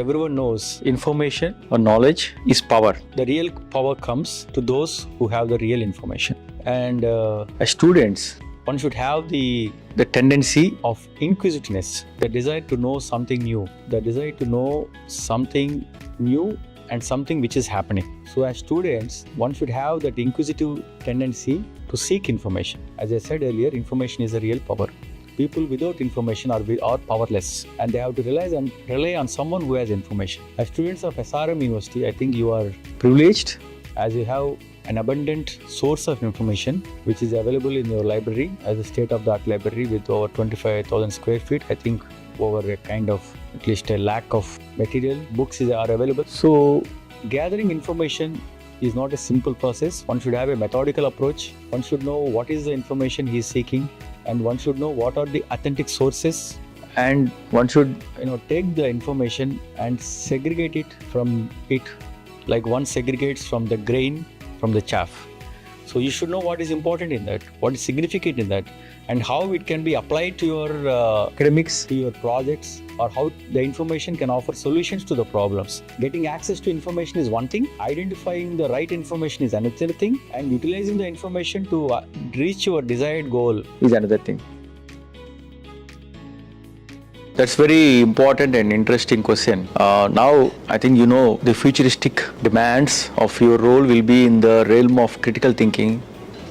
everyone knows, information or knowledge is power. The real power comes to those who have the real information. And as students, one should have the tendency of inquisitiveness, the desire to know something new, and something which is happening. So as students, one should have that inquisitive tendency to seek information. As I said earlier, information is a real power. People without information are powerless, and they have to rely on someone who has information. As students of SRM University, I think you are privileged as you have an abundant source of information which is available in your library as a state-of-the-art library with over 25,000 square feet. I think over a kind of at least a lakh of material books are available. So gathering information is not a simple process. One should have a methodical approach. One should know what is the information he is seeking, and one should know what are the authentic sources, and one should take the information and segregate it from it, like one segregates from the grain from the chaff. So you should know what is important in that, what is significant in that, and how it can be applied to your academics, to your projects, or how the information can offer solutions to the problems. Getting access to information is one thing, identifying the right information is another thing, and utilizing the information to reach your desired goal is another thing. That's very important and interesting question. Now, I think the futuristic demands of your role will be in the realm of critical thinking.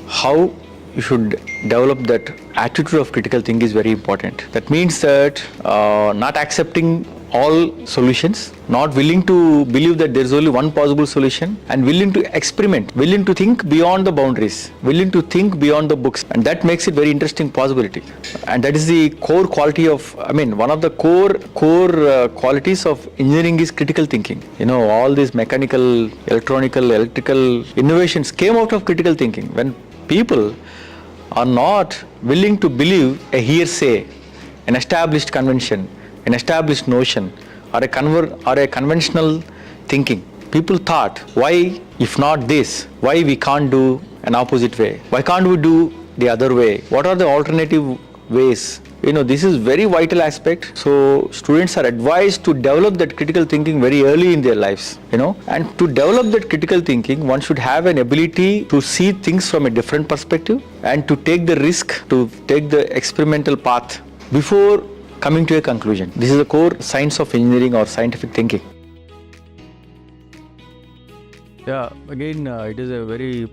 How you should develop that attitude of critical thinking is very important. That means that not accepting all solutions, not willing to believe that there is only one possible solution, and willing to experiment, willing to think beyond the boundaries, willing to think beyond the books, and that makes it very interesting possibility. And that is the core quality of, one of the core qualities of engineering is critical thinking. All these mechanical, electrical innovations came out of critical thinking. When people are not willing to believe a hearsay, an established convention, an established notion, or a conventional thinking. People thought, why, if not this, why we can't do an opposite way? Why can't we do the other way? What are the alternative ways? This is very vital aspect. So students are advised to develop that critical thinking very early in their lives. And to develop that critical thinking, one should have an ability to see things from a different perspective and to take the risk, to take the experimental path before coming to a conclusion. This is the core science of engineering or scientific thinking. Yeah, again, it is a very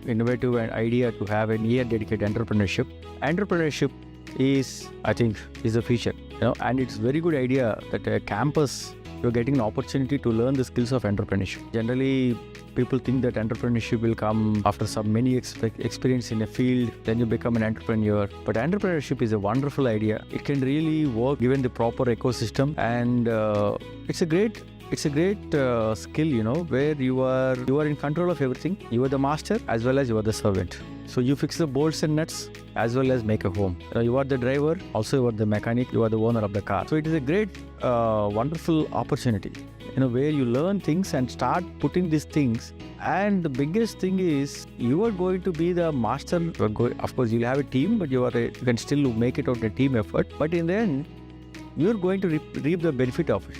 innovative idea to have a dedicated entrepreneurship. Entrepreneurship is, I think, is the future. And it's a very good idea that a campus you're getting an opportunity to learn the skills of entrepreneurship. Generally, people think that entrepreneurship will come after some many experience in a field, then you become an entrepreneur. But entrepreneurship is a wonderful idea. It can really work given the proper ecosystem, and it's a great skill, where you are in control of everything. You are the master as well as you are the servant. So you fix the bolts and nuts as well as make a home. You are the driver, also you are the mechanic, you are the owner of the car. So it is a great, wonderful opportunity, where you learn things and start putting these things. And the biggest thing is you are going to be the master. Of course, you'll have a team, but you can still make it out a team effort. But in the end, you're going to reap the benefit of it.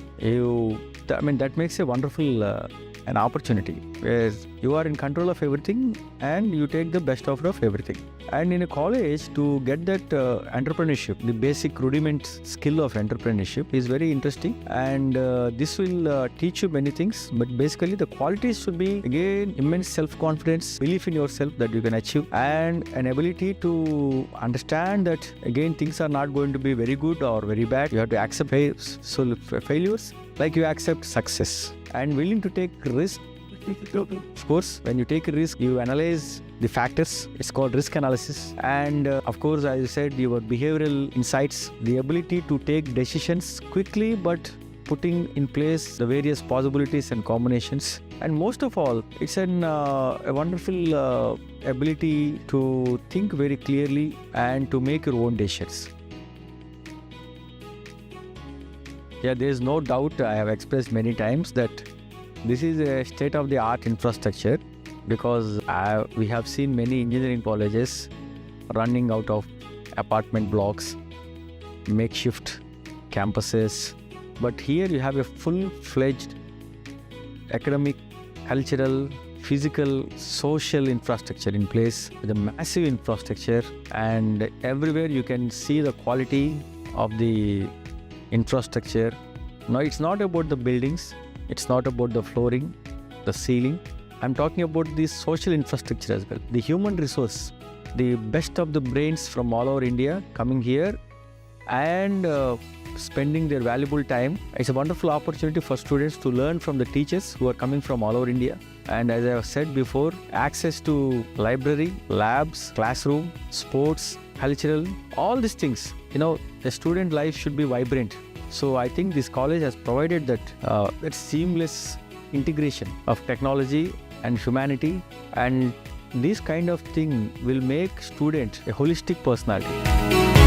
That makes a wonderful an opportunity where you are in control of everything and you take the best of everything. And in a college, to get that entrepreneurship, the basic rudiment skill of entrepreneurship is very interesting, and this will teach you many things. But basically, the qualities should be, again, immense self-confidence, belief in yourself that you can achieve, and an ability to understand that, again, things are not going to be very good or very bad. You have to accept failures like you accept success, and willing to take risk. Of course, when you take a risk, you analyze the factors. It's called risk analysis. And of course, as I said, your behavioral insights, the ability to take decisions quickly, but putting in place the various possibilities and combinations. And most of all, it's a wonderful ability to think very clearly and to make your own decisions. Yeah, there is no doubt, I have expressed many times, that this is a state-of-the-art infrastructure, because we have seen many engineering colleges running out of apartment blocks, makeshift campuses, But here you have a full-fledged academic, cultural, physical, social infrastructure in place with a massive infrastructure, and everywhere you can see the quality of the infrastructure. Now, it's not about the buildings, it's not about the flooring, the ceiling. I'm talking about the social infrastructure as well, the human resource, the best of the brains from all over India coming here and spending their valuable time. It's a wonderful opportunity for students to learn from the teachers who are coming from all over India. And as I have said before, access to library, labs, classroom, sports, cultural, all these things. The student life should be vibrant. So I think this college has provided that seamless integration of technology and humanity, and this kind of thing will make student a holistic personality.